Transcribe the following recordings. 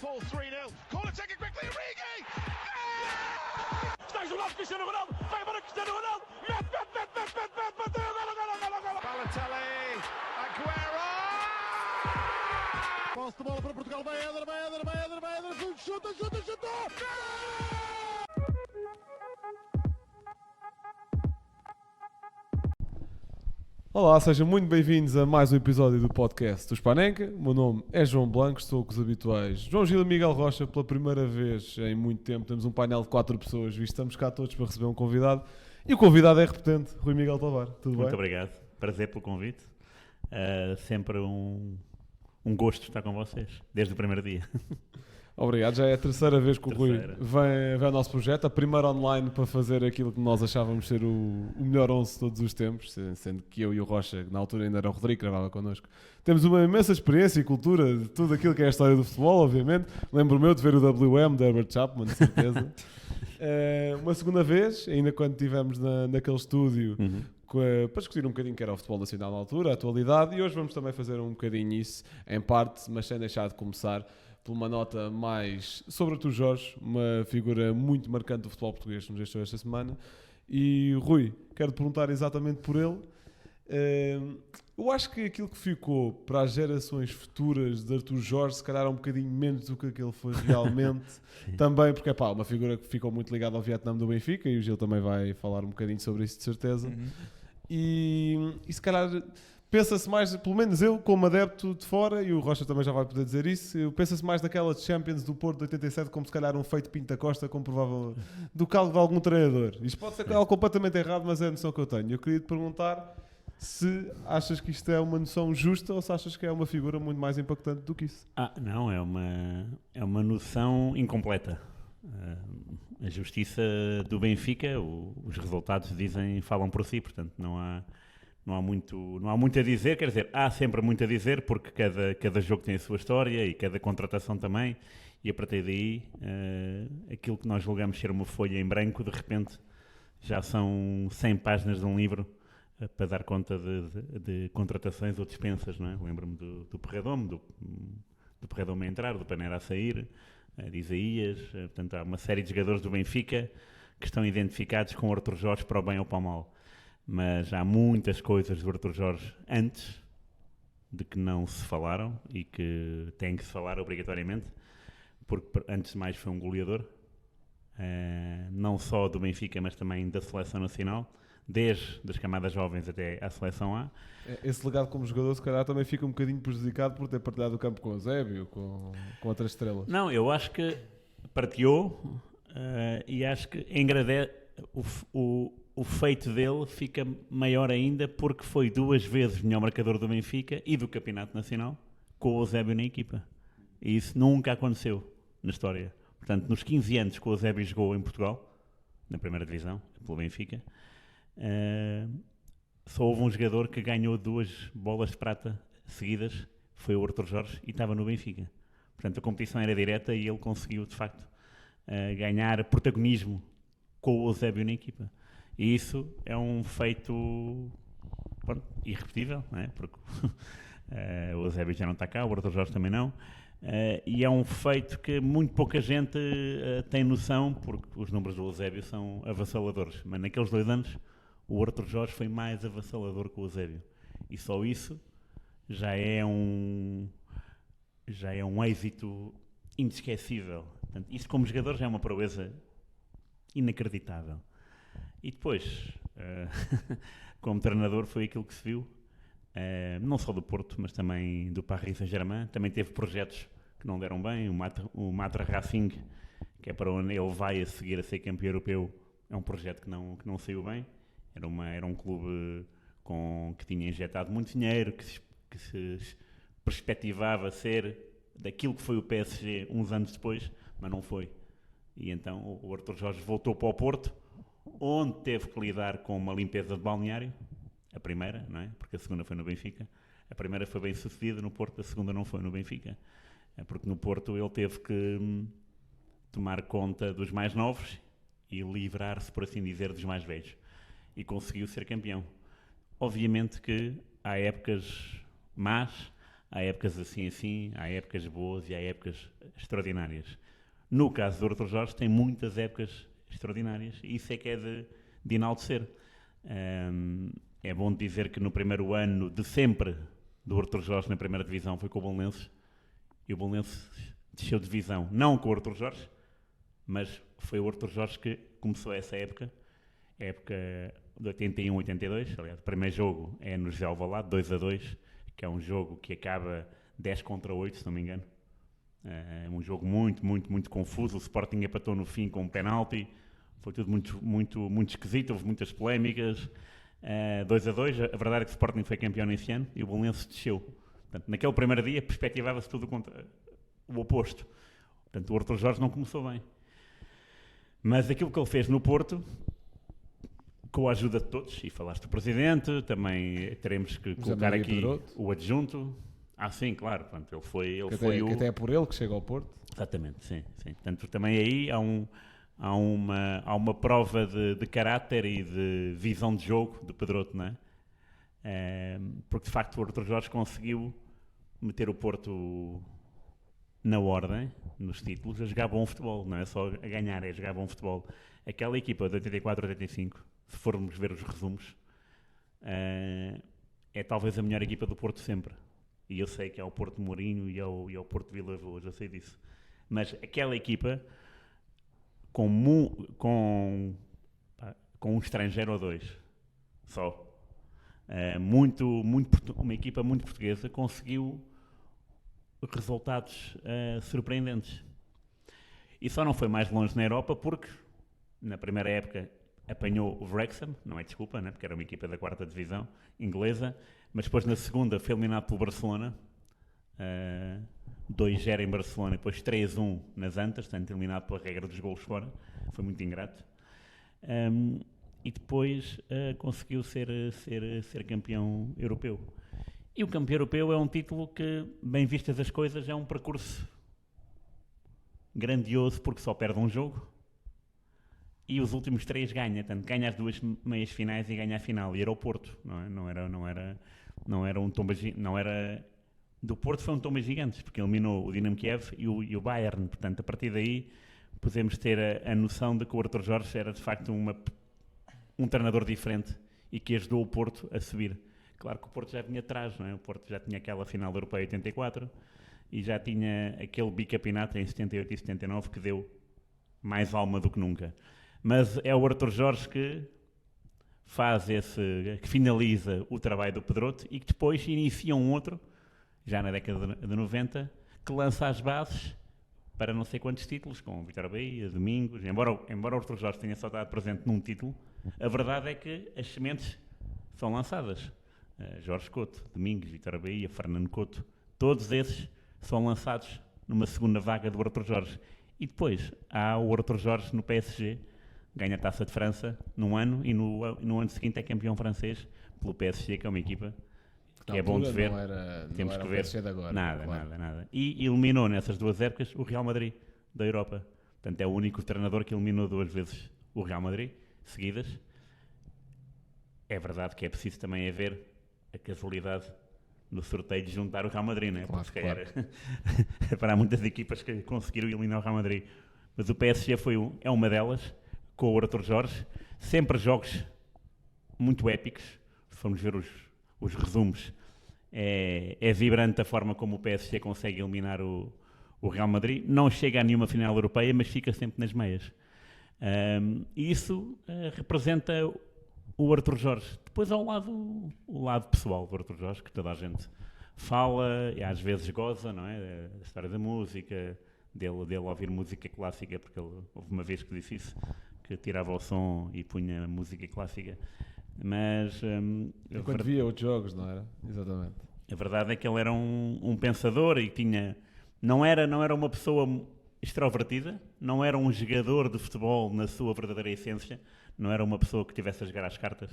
Liverpool 3-0. Corner taken quickly, Origi! Está jogado Cristiano Ronaldo, vai embora Cristiano Ronaldo, mete, bateu, golo. Balotelli, Aguero! Posse de bola para Portugal, vai Éder, chuta! Olá, sejam muito bem-vindos a mais um episódio do podcast do Spanenka. O meu nome é João Blanco, estou com os habituais João Gil e Miguel Rocha. Pela primeira vez em muito tempo temos um painel de 4 pessoas e estamos cá todos para receber um convidado. E o convidado é repetente, Rui Miguel Tovar. Tudo bem? Muito obrigado, prazer pelo convite. Sempre um gosto estar com vocês, desde o primeiro dia. Obrigado, já é a terceira vez que o Rui Terceira. vem ao nosso projeto, a primeira online para fazer aquilo que nós achávamos ser o melhor 11 de todos os tempos, sendo que eu e o Rocha, na altura ainda era o Rodrigo que gravava connosco, temos uma imensa experiência e cultura de tudo aquilo que é a história do futebol, obviamente. Lembro-me de ver o WM de Herbert Chapman, de certeza. Uma segunda vez, ainda quando estivemos naquele estúdio, para discutir um bocadinho que era o futebol nacional na altura, a atualidade, e hoje vamos também fazer um bocadinho isso, em parte, mas sem deixar de começar por uma nota mais sobre Artur Jorge, uma figura muito marcante do futebol português que nos deixou esta semana. E Rui, quero-te perguntar exatamente por ele. Eu acho que aquilo que ficou para as gerações futuras de Artur Jorge, se calhar é um bocadinho menos do que aquele foi realmente. Também porque é uma figura que ficou muito ligada ao Vietnã do Benfica, e o Gil também vai falar um bocadinho sobre isso de certeza. E se calhar pensa-se mais, pelo menos eu como adepto de fora, e o Rocha também já vai poder dizer isso, pensa-se mais daquela Champions do Porto de 87 como se calhar um feito Pinto da Costa como provável do caldo de algum treinador. Isto pode ser algo completamente errado, mas é a noção que eu tenho. Eu queria te perguntar se achas que isto é uma noção justa ou se achas que é uma figura muito mais impactante do que isso. Não, é uma noção incompleta. A justiça do Benfica, os resultados falam por si, portanto não há muito a dizer, quer dizer, há sempre muito a dizer porque cada jogo tem a sua história e cada contratação também, e a partir daí aquilo que nós julgamos ser uma folha em branco, de repente já são 100 páginas de um livro para dar conta de contratações ou dispensas, não é? Lembro-me do Perredome, do Perredome a entrar, do Panera a sair, de Isaías, portanto há uma série de jogadores do Benfica que estão identificados com o Artur Jorge para o bem ou para o mal. Mas há muitas coisas do Artur Jorge antes de que não se falaram e que têm que se falar obrigatoriamente, porque antes de mais foi um goleador, não só do Benfica, mas também da Seleção Nacional, desde as camadas jovens até à Seleção A. Esse legado como jogador se calhar também fica um bocadinho prejudicado por ter partilhado o campo com o Eusébio, com outras estrelas. Não, eu acho que partilhou e acho que engrandece o feito dele fica maior ainda porque foi 2 vezes melhor marcador do Benfica e do Campeonato Nacional com o Eusébio na equipa. E isso nunca aconteceu na história. Portanto, nos 15 anos que o Eusébio jogou em Portugal, na primeira divisão, pelo Benfica, só houve um jogador que ganhou 2 bolas de prata seguidas, foi o Artur Jorge, e estava no Benfica. Portanto, a competição era direta e ele conseguiu, de facto, ganhar protagonismo com o Eusébio na equipa. E isso é um feito irrepetível, não é? Porque o Eusébio já não está cá, o Artur Jorge também não. E é um feito que muito pouca gente tem noção, porque os números do Eusébio são avassaladores. Mas naqueles 2 anos, o Artur Jorge foi mais avassalador que o Eusébio. E só isso já é um êxito inesquecível. Portanto, isso como jogador já é uma proeza inacreditável. E depois, como treinador, foi aquilo que se viu, não só do Porto, mas também do Paris Saint-Germain. Também teve projetos que não deram bem, o Matra Racing, que é para onde ele vai a seguir a ser campeão europeu, é um projeto que não saiu bem. Era um clube que tinha injetado muito dinheiro, que se perspectivava ser daquilo que foi o PSG uns anos depois, mas não foi. E então o Artur Jorge voltou para o Porto, onde teve que lidar com uma limpeza de balneário, a primeira, não é? Porque a segunda foi no Benfica. A primeira foi bem sucedida no Porto, a segunda não foi no Benfica. Porque no Porto ele teve que tomar conta dos mais novos e livrar-se, por assim dizer, dos mais velhos. E conseguiu ser campeão. Obviamente que há épocas más, há épocas assim, há épocas boas e há épocas extraordinárias. No caso do Arthur Jorge, tem muitas épocas extraordinárias e isso é que é de enaltecer. É bom dizer que no primeiro ano de sempre do Arthur Jorge na primeira divisão foi com o Belenenses e o Belenenses desceu de divisão, não com o Arthur Jorge, mas foi o Arthur Jorge que começou essa época de 81-82, aliás, o primeiro jogo é no José Alvalade, 2-2, que é um jogo que acaba 10-8, se não me engano. É um jogo muito confuso, o Sporting empatou no fim com um penalti, foi tudo muito esquisito, houve muitas polémicas. 2-2, a verdade é que o Sporting foi campeão nesse ano e o Belenenses desceu. Portanto, naquele primeiro dia perspectivava-se tudo contra o oposto. Portanto, o Arthur Jorge não começou bem. Mas aquilo que ele fez no Porto, com a ajuda de todos, e falaste do Presidente, também teremos que colocar aqui Pedroto. o adjunto. Sim, claro, portanto, ele foi Que até é por ele que chega ao Porto. Exatamente, sim. Portanto, também aí há uma prova de caráter e de visão de jogo do Pedroto, não é? Porque de facto o Arthur Jorge conseguiu meter o Porto na ordem, nos títulos, a jogar bom futebol, não é só a ganhar, é jogar bom futebol. Aquela equipa de 84-85, se formos ver os resumos, é talvez a melhor equipa do Porto sempre. E eu sei que é o Porto de Mourinho e é o Porto de Vila Boa, já sei disso. Mas aquela equipa, com um estrangeiro ou dois, só, uma equipa muito portuguesa, conseguiu resultados surpreendentes. E só não foi mais longe na Europa porque, na primeira época, apanhou o Wrexham, não é desculpa, né? Porque era uma equipa da 4ª divisão inglesa, mas depois na segunda foi eliminado pelo Barcelona, 2-0 em Barcelona, depois 3-1 nas Antas, portanto eliminado pela regra dos golos fora, foi muito ingrato. E depois conseguiu ser campeão europeu. E o campeão europeu é um título que, bem vistas as coisas, é um percurso grandioso porque só perde um jogo e os últimos 3 ganha, portanto ganha as 2 meias finais e ganha a final, e era o Porto, não é? Não era um tomba, não era do Porto, foi um tomba gigantes, porque eliminou o Dinamo Kiev e o Bayern, portanto a partir daí podemos ter a noção de que o Arthur Jorge era de facto um treinador diferente e que ajudou o Porto a subir. Claro que o Porto já vinha atrás, não é? O Porto já tinha aquela final europeia em 84 e já tinha aquele bicampeonato em 78 e 79 que deu mais alma do que nunca. Mas é o Arthur Jorge que que finaliza o trabalho do Pedroto e que depois inicia um outro, já na década de 90, que lança as bases para não sei quantos títulos, com Vitória Bahia, Domingos. Embora o Arthur Jorge tenha só estado presente num título, a verdade é que as sementes são lançadas. Jorge Couto, Domingos, Vitória Bahia, Fernando Couto, todos esses são lançados numa segunda vaga do Arthur Jorge. E depois há o Arthur Jorge no PSG, ganha a Taça de França num ano e no ano seguinte é campeão francês pelo PSG, que é uma equipa que é bom de ver. Temos que ver. Agora, nada, claro. nada. E eliminou nessas 2 épocas o Real Madrid da Europa. Portanto, é o único treinador que eliminou 2 vezes o Real Madrid seguidas. É verdade que é preciso também haver a casualidade no sorteio de juntar o Real Madrid, não é? Claro, Porque se calhar para muitas equipas que conseguiram eliminar o Real Madrid. Mas o PSG é uma delas, com o Arthur Jorge. Sempre jogos muito épicos. Se formos ver os resumos, é vibrante a forma como o PSG consegue eliminar o Real Madrid. Não chega a nenhuma final europeia, mas fica sempre nas meias. E isso representa o Arthur Jorge. Depois há o lado pessoal do Arthur Jorge, que toda a gente fala e às vezes goza, não é? A história da música, dele ouvir música clássica, porque houve uma vez que disse isso, que tirava o som e punha música clássica. Mas enquanto via outros jogos, não era? Exatamente. A verdade é que ele era um pensador e não era uma pessoa extrovertida, não era um jogador de futebol na sua verdadeira essência, não era uma pessoa que estivesse a jogar às cartas,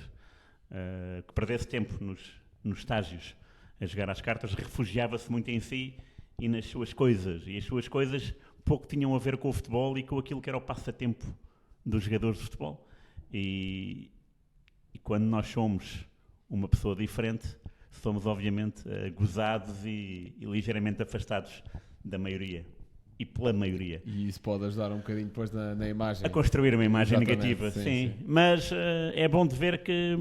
que perdesse tempo nos estágios a jogar às cartas, refugiava-se muito em si e nas suas coisas. E as suas coisas pouco tinham a ver com o futebol e com aquilo que era o passatempo dos jogadores de futebol. E quando nós somos uma pessoa diferente, somos obviamente gozados e ligeiramente afastados da maioria e pela maioria. E isso pode ajudar um bocadinho depois na imagem. A construir uma imagem Exatamente, negativa, sim. Mas é bom de ver que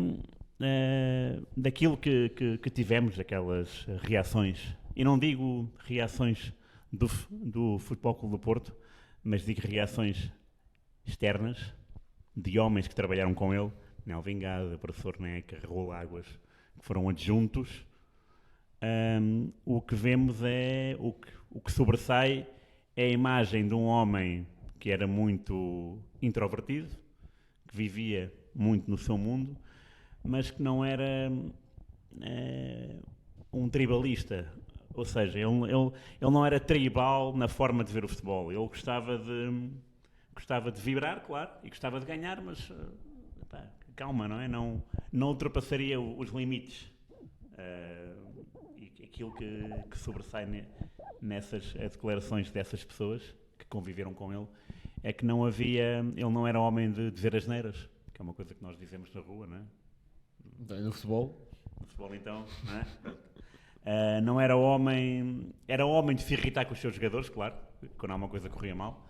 daquilo que tivemos, aquelas reações, e não digo reações do Futebol Clube do Porto, mas digo reações externas de homens que trabalharam com ele, Nel Vingada, Professor Neca, Raul Águas, que foram adjuntos. O que vemos é o que sobressai é a imagem de um homem que era muito introvertido, que vivia muito no seu mundo, mas que não era um tribalista. Ou seja, ele não era tribal na forma de ver o futebol. Ele gostava de vibrar, claro, e gostava de ganhar, mas calma, não é? Não ultrapassaria os limites. E aquilo que sobressai nessas declarações dessas pessoas que conviveram com ele é que ele não era homem de dizer asneiras, que é uma coisa que nós dizemos na rua, não é? No futebol? No futebol então, não é? Não era homem de se irritar com os seus jogadores, claro, quando há uma coisa que corria mal,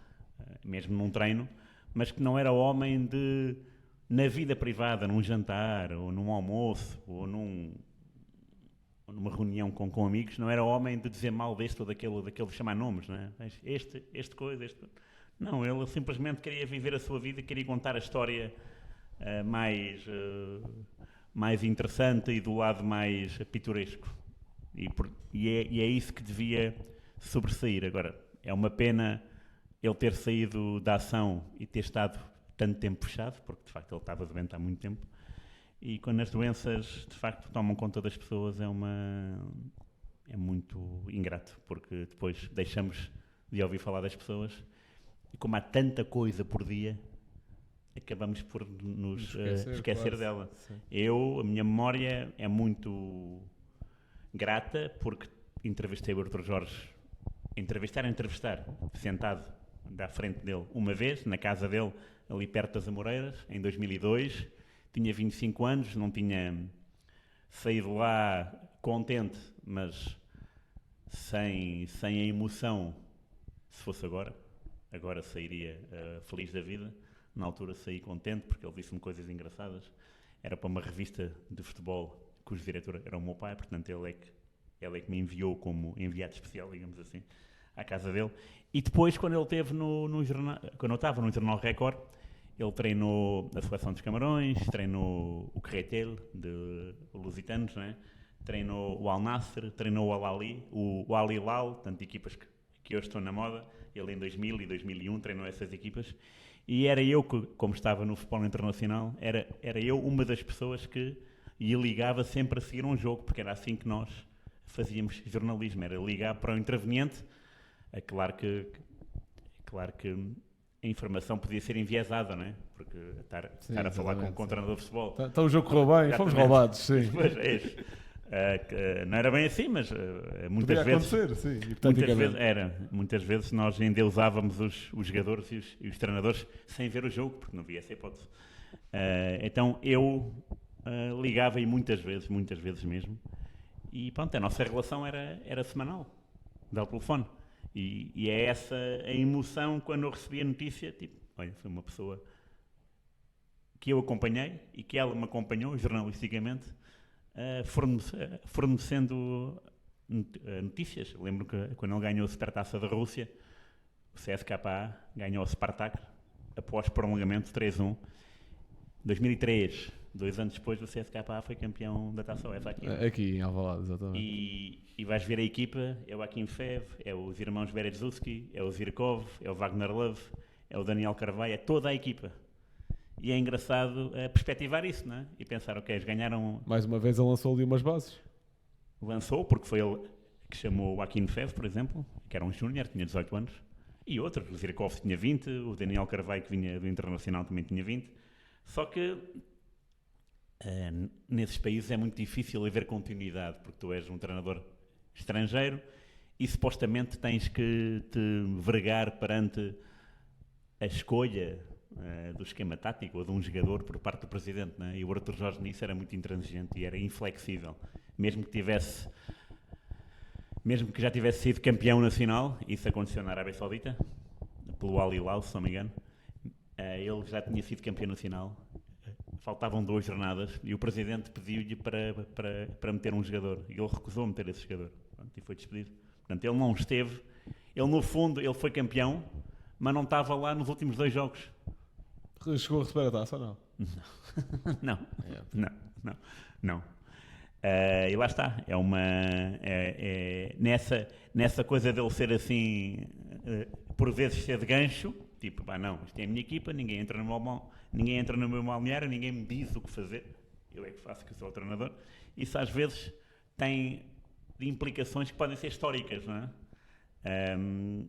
mesmo num treino, mas que não era homem de, na vida privada, num jantar, ou num almoço, ou numa reunião com amigos, não era homem de dizer mal deste ou daquele chamar nomes, não é? Este coisa, este... Não, ele simplesmente queria viver a sua vida, queria contar a história mais interessante e do lado mais pitoresco. E é isso que devia sobressair. Agora, é uma pena ele ter saído da ação e ter estado tanto tempo fechado, porque de facto ele estava doente há muito tempo. E quando as doenças de facto tomam conta das pessoas é muito ingrato, porque depois deixamos de ouvir falar das pessoas e como há tanta coisa por dia, acabamos por nos esquecer dela. Sim. A minha memória é muito grata porque entrevistei o Artur Jorge, entrevistar, sentado à frente dele uma vez, na casa dele, ali perto das Amoreiras, em 2002. Tinha 25 anos, não tinha saído lá contente, mas sem a emoção, se fosse agora sairia feliz da vida. Na altura saí contente porque ele disse-me coisas engraçadas. Era para uma revista de futebol cujo diretor era o meu pai, portanto ele é que me enviou como enviado especial, digamos assim, à casa dele. E depois, quando ele esteve no jornal, quando eu estava no Jornal Record, ele treinou a Seleção dos Camarões, treinou o Carretel de Lusitanos, não é? Treinou o Al Nassr, treinou o Al-Ali, o Al Hilal, tanto equipas que hoje estão na moda. Ele em 2000 e 2001 treinou essas equipas. E era eu que, como estava no futebol internacional, era eu uma das pessoas que lhe ligava sempre a seguir um jogo, porque era assim que nós fazíamos jornalismo, era ligar para o interveniente. É claro que a informação podia ser enviesada, não é? Porque estar a falar com o treinador de futebol... Então o jogo correu bem, fomos roubados, sim. Pois é isso. Não era bem assim, mas muitas vezes... Poderia acontecer, sim. Muitas vezes nós endeusávamos os jogadores e os treinadores sem ver o jogo, porque não havia essa hipótese. Então eu ligava e muitas vezes mesmo, e pronto, a nossa relação era semanal, ao telefone. E é essa a emoção quando eu recebi a notícia, tipo, olha, foi uma pessoa que eu acompanhei e que ela me acompanhou jornalisticamente, fornecendo notícias. Eu lembro que quando ele ganhou a Supertaça da Rússia, o CSKA ganhou o Spartak após prolongamento 3-1. 2003, 2 anos depois, o CSKA foi campeão da Taça UEFA aqui. Aqui em Alvalade, exatamente. E vais ver a equipa, é o Akin Fev, é os irmãos Berezovski, é o Zirkov, é o Wagner Love, é o Daniel Carvalho, é toda a equipa. E é engraçado perspectivar isso, não é? E pensar, ok, eles ganharam... Mais uma vez ele lançou ali umas bases. Lançou, porque foi ele que chamou o Akin Fev, por exemplo, que era um júnior, tinha 18 anos, e outros, o Zirkov tinha 20, o Daniel Carvalho, que vinha do Internacional, também tinha 20. Só que nesses países é muito difícil haver continuidade, porque tu és um treinador estrangeiro e supostamente tens que te vergar perante a escolha do esquema tático ou de um jogador por parte do presidente, né? E o Artur Jorge nisso era muito intransigente e era inflexível. Mesmo que já tivesse sido campeão nacional, isso aconteceu na Arábia Saudita, pelo Al Hilal, se não me engano, ele já tinha sido campeão nacional, faltavam 2 jornadas e o presidente pediu-lhe para meter um jogador e ele recusou meter esse jogador. Pronto, e foi despedido. Portanto, ele não esteve, ele no fundo, ele foi campeão, mas não estava lá nos últimos 2 jogos. Chegou a receber a taça ou não? Não. E lá está, nessa coisa dele ser assim, por vezes ser de gancho, tipo, não, isto é a minha equipa, ninguém entra no meu balneário, ninguém me diz o que fazer, eu é que faço, que sou o treinador. Isso às vezes tem implicações que podem ser históricas, não é?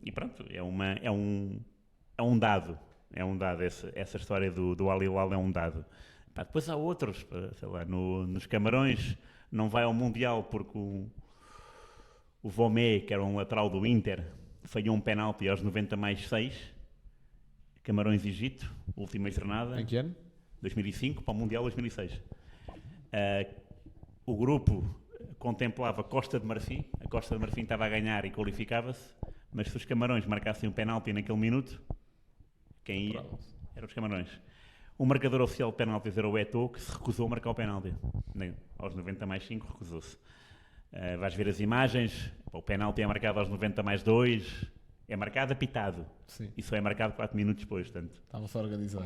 E pronto, é um dado, essa história do Al Hilal é um dado. Depois há outros, sei lá, nos Camarões não vai ao Mundial porque o Vomé, que era um lateral do Inter, falhou um penalti aos 90+6, Camarões-Egito, última jornada. Em que ano? 2005, para o Mundial 2006. O grupo contemplava Costa de Marfim, a Costa de Marfim estava a ganhar e qualificava-se, mas se os Camarões marcassem um penalti naquele minuto, quem ia? Eram os Camarões. O marcador oficial de penaltis era o Eto'o, que se recusou a marcar o penalti. Aos 90+5 recusou-se. Vais ver as imagens, o penalti é marcado aos 90+2, é marcado apitado. Sim. E só é marcado 4 minutos depois, portanto. Estava-se a organizar.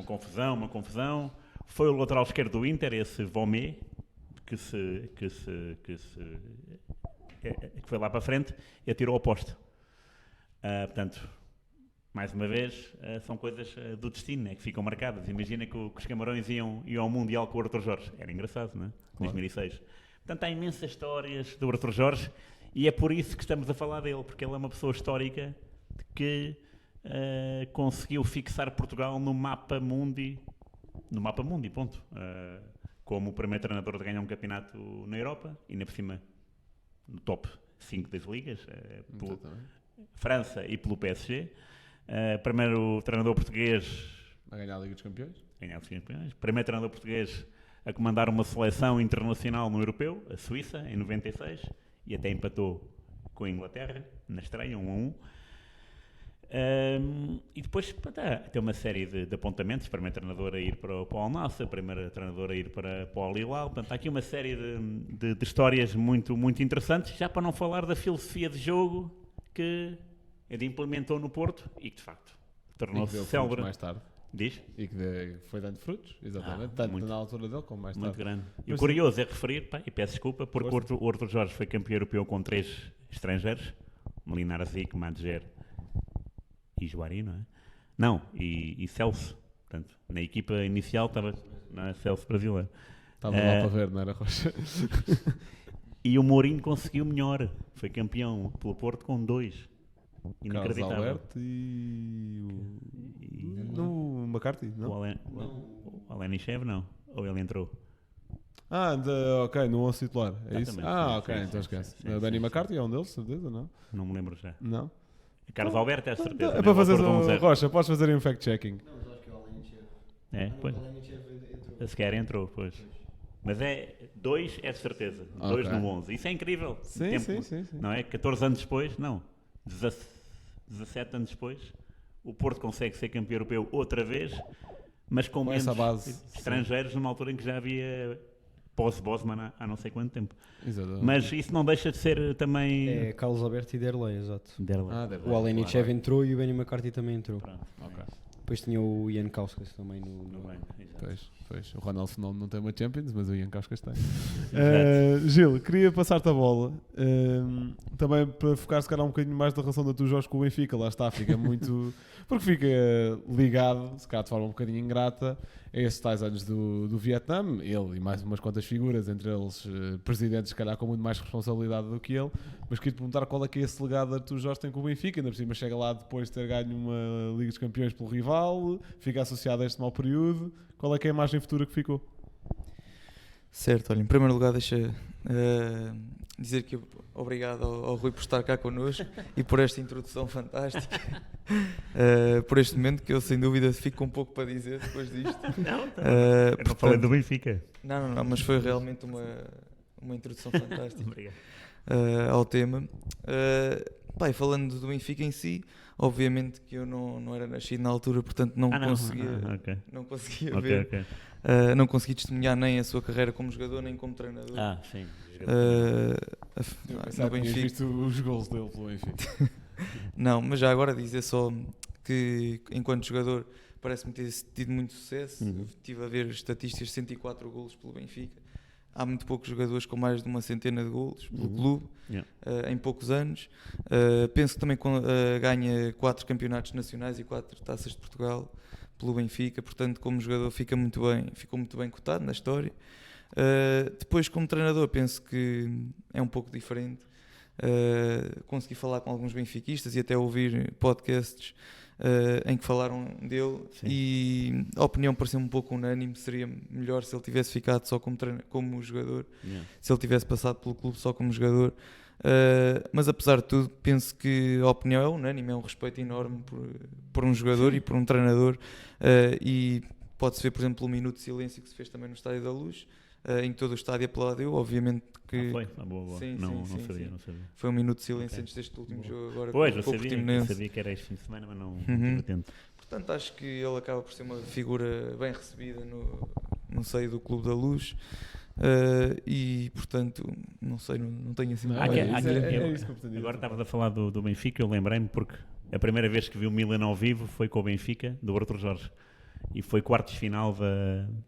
Uma confusão. Foi o lateral esquerdo do Inter, esse Vomé, que foi lá para a frente e atirou ao poste. Portanto, mais uma vez, são coisas do destino, né, que ficam marcadas. Imagina que os Camarões iam ao Mundial com o Artur Jorge. Era engraçado, não é? Claro. 2006. Portanto, há imensas histórias do Artur Jorge e é por isso que estamos a falar dele, porque ele é uma pessoa histórica que conseguiu fixar Portugal no mapa mundi, ponto. Como o primeiro treinador de ganhar um campeonato na Europa, e ainda por cima no top 5 das ligas, pelo França e pelo PSG. Primeiro treinador português a ganhar a Liga dos Campeões. Primeiro treinador português a comandar uma seleção internacional no Europeu, a Suíça, em 96, e até empatou com a Inglaterra na estreia, 1-1. E depois tem uma série de apontamentos. Primeiro treinador a ir para o Al Nassr, primeiro treinador a ir para o Al Hilal. Portanto, há aqui uma série de histórias muito, muito interessantes, já para não falar da filosofia de jogo que ele implementou no Porto e que de facto tornou-se célebre mais tarde. Diz? E que foi dando frutos, exatamente, tanto na altura dele como mais tarde. Muito grande. E o curioso é referir, e peço desculpa, porque o Artur Jorge foi campeão europeu com 3 estrangeiros, Molinar Zic, Madjer e Juari, não é? Não, e Celso. Portanto, na equipa inicial estava Celso brasileiro. Estava lá para ver, não era, Rocha? E o Mourinho conseguiu melhor. Foi campeão pelo Porto com 2. Inacreditável. Carlos Alberto e o McCarthy, não? O Alenichev não. Ou ele entrou? Ok, no 11 titular. É isso? Ok, sim, então esquece. sim, Benny McCarthy é um deles, certeza, não? Não me lembro já. Não? Carlos Alberto é certeza. É para fazer Rocha, podes fazer um fact-checking. Não, mas acho que é o Alenichev. Pois. O Alenichev entrou. A sequer entrou, pois. Mas 2 é de certeza. 2 no 11. Isso é incrível. Sim. Não é? 14 anos depois, não. 17 anos depois, o Porto consegue ser campeão europeu outra vez, mas com menos essa base estrangeiros, numa altura em que já havia pós-Bosman há não sei quanto tempo. Exatamente. Mas isso não deixa de ser também... É Carlos Alberto e Derlei, exato. Derlei. O Alenichev entrou e o Benny McCarthy também entrou. Pronto, Ok. Depois tinha o Ian Kauskas também no banco. Pois. O Ronaldo Fenómeno não tem uma Champions, mas o Ian Kauskas tem. Gil, queria passar-te a bola também para focar se calhar um bocadinho mais da relação da tua Jorge com o Benfica. Lá está, fica muito... porque fica ligado, se calhar de forma um bocadinho ingrata, a esses tais anos do Vietnã. Ele e mais umas quantas figuras, entre eles presidentes, se calhar com muito mais responsabilidade do que ele. Mas queria-te perguntar qual é que é esse legado que tu, Jorge, tem com o Benfica. Ainda por cima chega lá depois de ter ganho uma Liga dos Campeões pelo rival, fica associado a este mau período. Qual é que é a imagem futura que ficou? Certo, olha, em primeiro lugar deixa dizer que obrigado ao Rui por estar cá connosco e por esta introdução fantástica, por este momento que eu sem dúvida fico com um pouco para dizer depois disto. Eu não falei do Benfica. Não, mas foi realmente uma introdução fantástica Obrigado. ao tema. E falando do Benfica em si, obviamente que eu não era nascido na altura, portanto não conseguia ver. Ok. Não consegui testemunhar nem a sua carreira como jogador, nem como treinador. Sim. Eu No pensava que tinhas Benfica. visto os gols dele pelo Benfica. Não, mas já agora dizer só que enquanto jogador parece-me ter tido muito sucesso. Estive a ver estatísticas, 104 golos pelo Benfica. Há muito poucos jogadores com mais de uma centena de golos pelo clube, em poucos anos. Penso que também ganha 4 campeonatos nacionais e 4 taças de Portugal pelo Benfica, portanto como jogador ficou muito bem cotado na história. Depois como treinador penso que é um pouco diferente. Consegui falar com alguns benfiquistas e até ouvir podcasts em que falaram dele. Sim. E a opinião pareceu-me um pouco unânime. Seria melhor se ele tivesse ficado só como jogador, se ele tivesse passado pelo clube só como jogador. Mas apesar de tudo penso que a opinião é unânime, é um respeito enorme por um jogador. Sim. E por um treinador, e pode-se ver por exemplo o minuto de silêncio que se fez também no Estádio da Luz, em que todo o estádio aplaudeu, obviamente que... Foi? Boa. Sim, não sabia. sabia. Foi um minuto de silêncio antes deste último jogo agora. Pois, eu sabia que era este fim de semana, mas não estive atento. Portanto, acho que ele acaba por ser uma figura bem recebida no seio do Clube da Luz. E portanto, não sei, não tenho assim muito. Agora estavas a falar do Benfica, eu lembrei-me porque a primeira vez que vi o Milan ao vivo foi com o Benfica, do Arthur Jorge. E foi quartos de final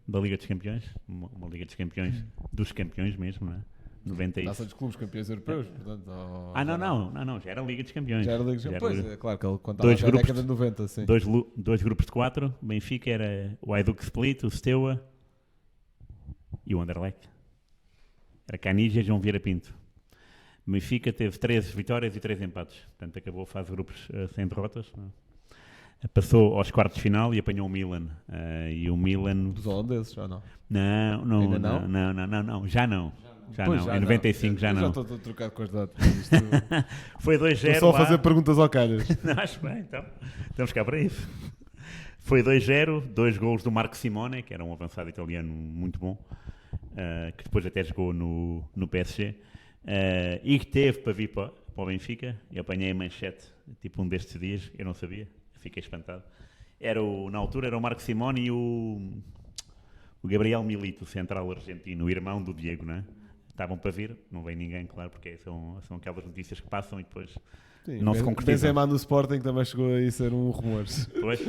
da Liga dos Campeões, uma Liga dos Campeões, dos campeões mesmo, não é? 90 Taça dos clubes campeões europeus, portanto... Não, já era a Liga dos Campeões. Já era a Liga dos Campeões, pois, é claro que ele contava na década de 90, sim. Dois grupos de 4, o Benfica era o Hajduk Split, o Steaua e o Anderlecht. Era Caniggia e João Vieira Pinto. O Benfica teve 13 vitórias e 3 empates, portanto acabou a fase de grupos sem derrotas, não é? Passou aos quartos de final e apanhou o Milan. E o Milan... Dos holandeses, já não? Não, já não. Em 95 já não. Já estou a trocar com as datas. Foi 2-0 estou só a fazer perguntas ao calhas. Não, acho bem, então. Estamos cá para isso. Foi 2-0, 2 golos do Marco Simone, que era um avançado italiano muito bom, que depois até jogou no PSG, e que teve para vir para o Benfica. Eu apanhei a manchete, tipo um destes dias, eu não sabia. Fiquei espantado. Na altura era o Marco Simone e o Gabriel Milito, o central argentino, o irmão do Diego, não é? Estavam para vir, não veio ninguém, claro, porque são aquelas notícias que passam e depois não se concretizam. Benzema no Sporting também chegou a ser um rumor. Pois.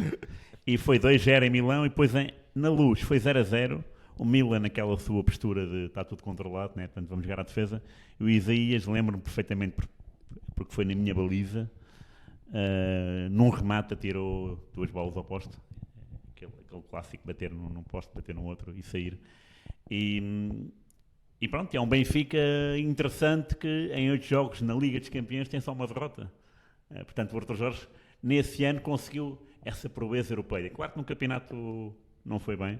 E foi 2-0 em Milão e depois na Luz foi 0-0. O Milan naquela sua postura de está tudo controlado, né? Portanto vamos jogar à defesa. E o Isaías, lembro-me perfeitamente porque foi na minha baliza. Num remate atirou 2 bolas ao poste, aquele clássico, bater num poste, bater no outro e sair. E pronto, é um Benfica interessante que em 8 jogos na Liga dos Campeões tem só uma derrota. Portanto o Arthur Jorge nesse ano conseguiu essa proeza europeia. Claro que no campeonato não foi bem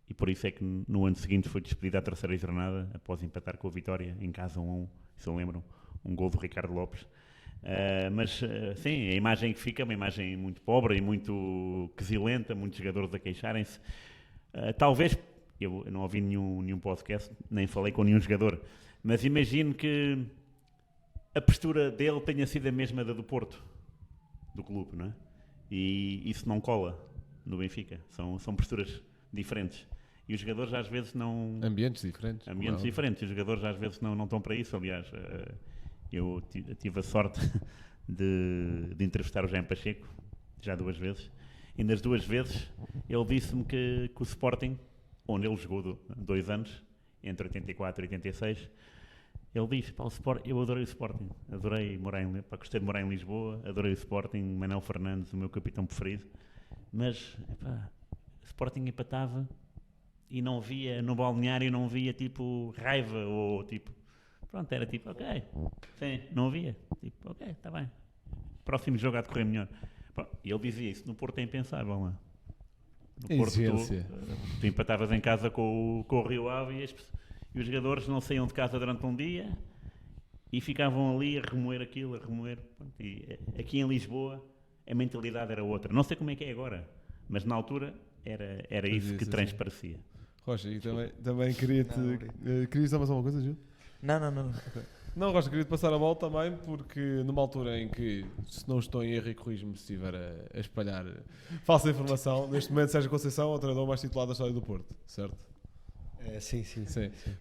e por isso é que no ano seguinte foi despedido à terceira jornada após empatar com a Vitória em casa 1-1, se eu lembro, um gol do Ricardo Lopes. Mas sim, a imagem que fica é uma imagem muito pobre e muito quesilenta, muitos jogadores a queixarem-se. Talvez, eu não ouvi nenhum podcast, nem falei com nenhum jogador, mas imagino que a postura dele tenha sido a mesma da do Porto, do clube, não é? E isso não cola no Benfica, são posturas diferentes. E os jogadores às vezes não... Ambientes diferentes. Diferentes, os jogadores às vezes não estão para isso, aliás... Eu tive a sorte de entrevistar o Jaime Pacheco, já 2 vezes, e nas 2 vezes ele disse-me que o Sporting, onde ele jogou 2 anos, entre 84 e 86, ele disse, eu adorei o Sporting, gostei de morar em Lisboa, adorei o Sporting, Manuel Fernandes, o meu capitão preferido, mas o Sporting empatava e não via, no balneário não via tipo raiva ou tipo... Pronto, era tipo, ok, sim, não havia. Tipo, ok, está bem. Próximo jogo há de correr melhor. E ele dizia isso, no Porto é impensável, não é? No Porto, Exigência. tu empatavas em casa com o Rio Ave e os jogadores não saíam de casa durante um dia e ficavam ali a remoer aquilo, a remoer. Pronto, e aqui em Lisboa a mentalidade era outra. Não sei como é que é agora, mas na altura era isso que transparecia. Rocha, e também queria-te... querias dizer mais alguma coisa, Gil? Não. Não, Rocha, queria-te passar a bola também, porque numa altura em que, se não estou em erro e corrijo-me se estiver a espalhar falsa informação, neste momento Sérgio Conceição é o treinador mais titulado da história do Porto, certo? Sim.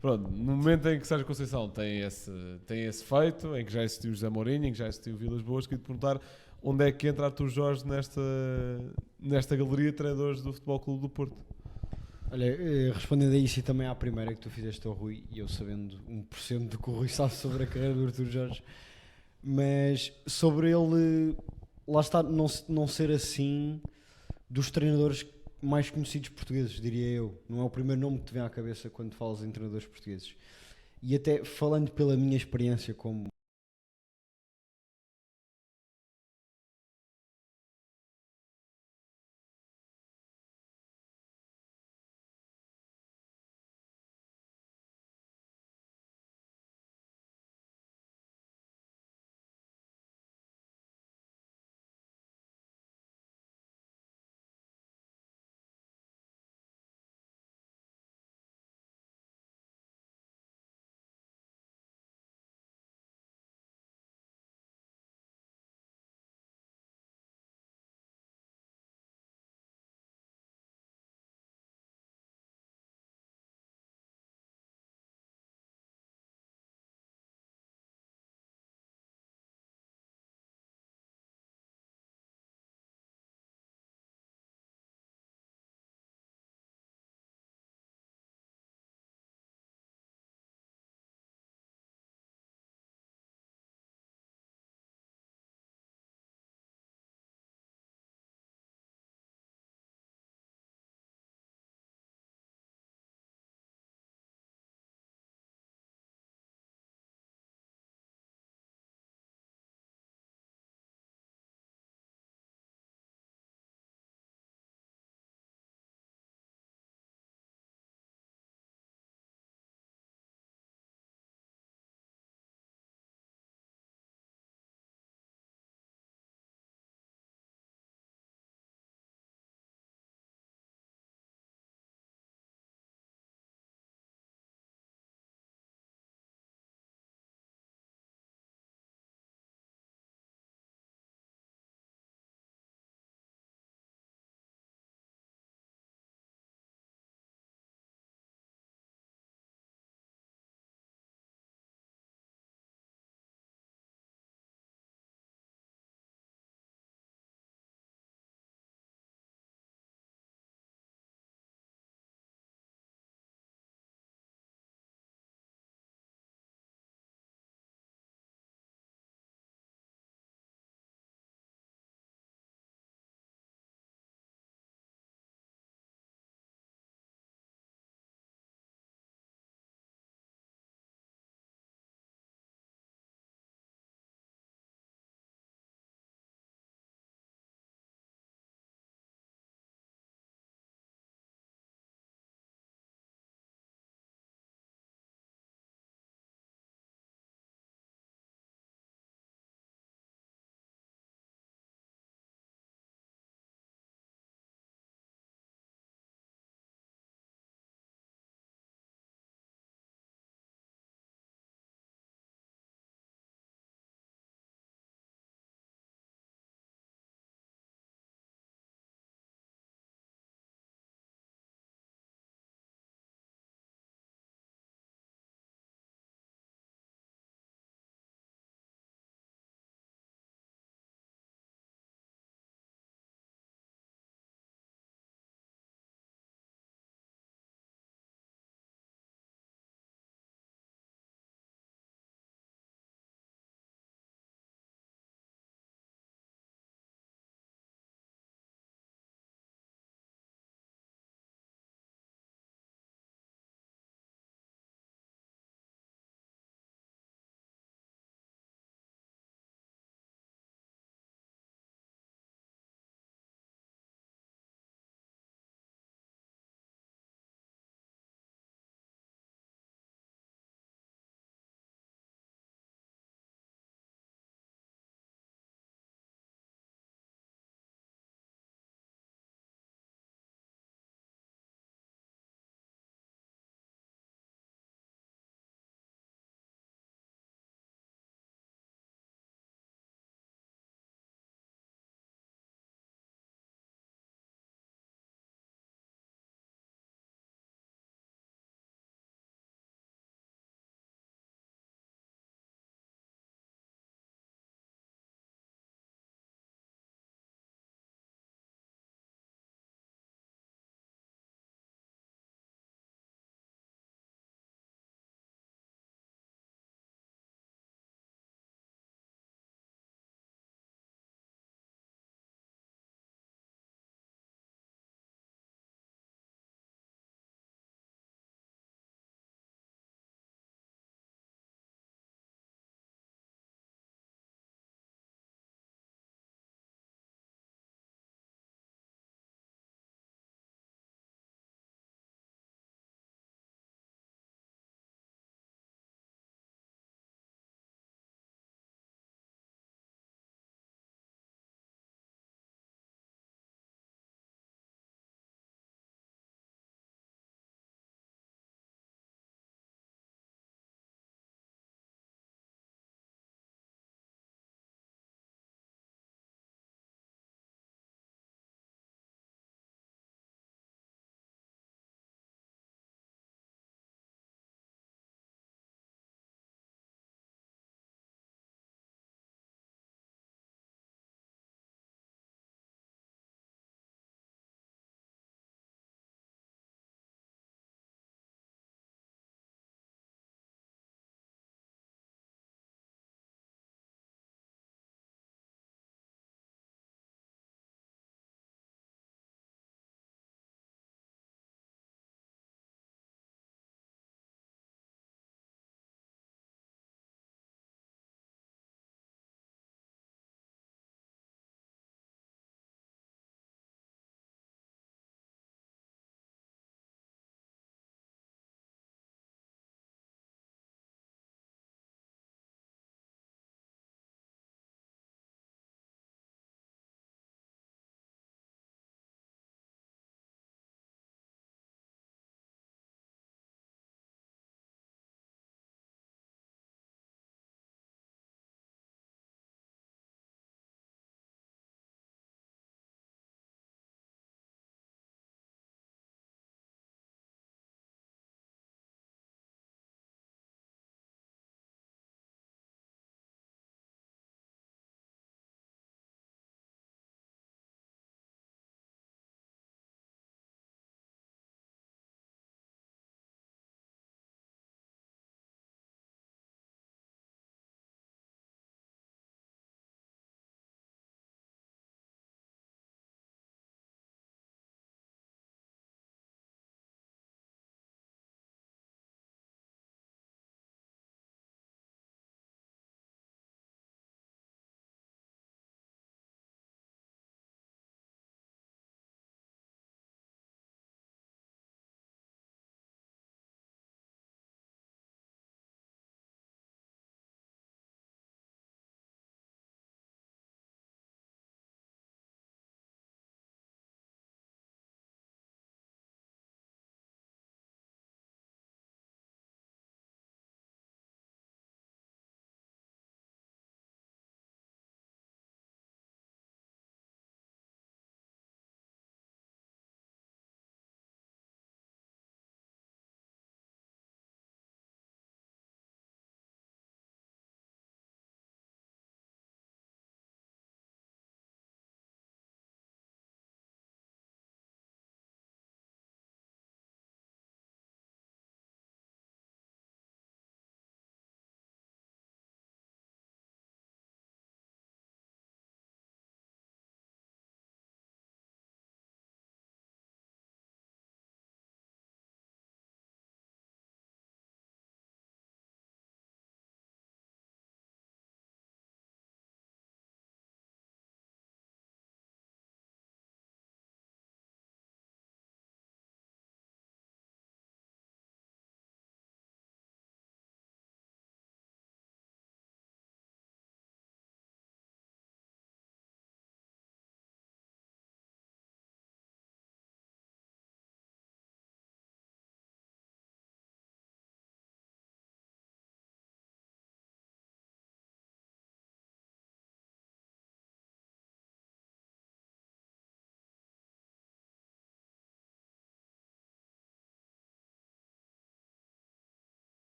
Pronto, no momento em que Sérgio Conceição tem esse feito, em que já existiu José Mourinho, em que já existiu Vilas Boas, queria-te perguntar onde é que entra Artur Jorge nesta galeria de treinadores do Futebol Clube do Porto? Olha, respondendo a isso e também à primeira que tu fizeste ao Rui, e eu sabendo 1% do que o Rui sabe sobre a carreira do Artur Jorge, mas sobre ele, lá está, não ser assim dos treinadores mais conhecidos portugueses, diria eu. Não é o primeiro nome que te vem à cabeça quando falas em treinadores portugueses. E até falando pela minha experiência como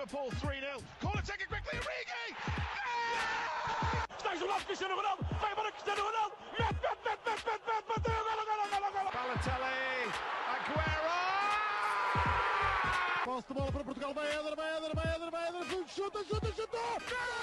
Liverpool 3-0. Corner taken quickly, Origi! Está jogado Cristiano Ronaldo, vai embora Cristiano Ronaldo, mete, bateu, golo. Balotelli, Aguero! Posse de bola para Portugal, vai Éder, chuta!